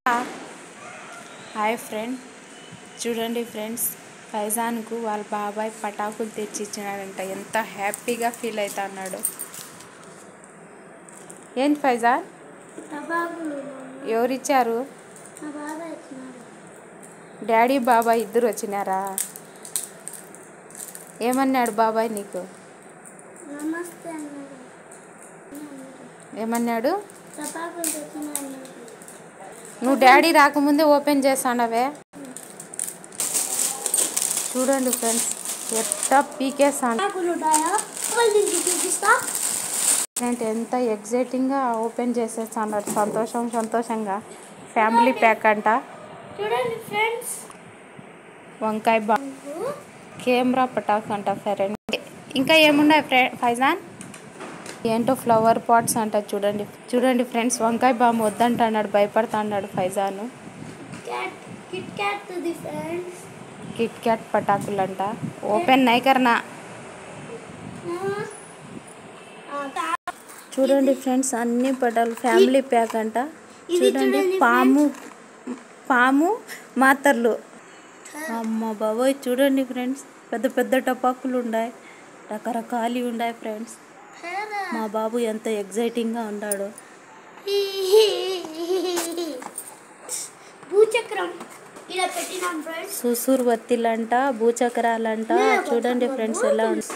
Hi friend, చూడండి friends, ఫైజాన్కు వాళ్ళ బాబాయ్ పటాకులు తెచ్చి ఇచ్చినాడంట. ఎంత హ్యాపీగా ఫీల్ అవుతున్నాడు. ఏంటి ఫైజాన్, ఎవరిచ్చారు? డాడీ బాబాయ్ ఇద్దరు వచ్చినారా? ఏమన్నాడు బాబాయ్ నీకు? ఏమన్నాడు? నువ్వు డాడీ రాకముందే ఓపెన్ చేస్తానవే. చూడండి ఫ్రెండ్స్, ఎట్లా పీకేస్తాను. ఎంత ఎగ్జైటింగ్గా ఓపెన్ చేసేస్తాడు. సంతోషంగా ఫ్యామిలీ ప్యాక్ అంట. చూడండి ఫ్రెండ్స్, వంకాయ కెమెరా పటాక్ అంట ఫ్రెండ్. ఇంకా ఏమున్నాయి ఫైజాన్? ఏంటో ఫ్లవర్ పాట్స్ అంట. చూడండి ఫ్రెండ్స్, వంకాయ బామ్ వద్దంటున్నాడు, భయపడుతున్నాడు ఫైజాను. కిట్ క్యాట్ పటాకులు అంట. ఓపెన్ నై కర్నా. చూడండి ఫ్రెండ్స్, అన్ని పటాలు ఫ్యామిలీ ప్యాక్ అంట. చూడండి, పాము మాతర్లు. అమ్మ బాబోయ్, చూడండి ఫ్రెండ్స్, పెద్ద పెద్ద టపాకులు ఉన్నాయి, రకరకాలు ఉన్నాయి ఫ్రెండ్స్. మా బాబు ఎంత ఎగ్జైటింగ్గా ఉన్నాడు. భూచక్రం ఇలా పెట్టినాం ఫ్రెండ్స్. సుసూర్ వత్తిలంట, భూచక్రాలంట. చూడండి ఫ్రెండ్స్ ఎలా ఉంది.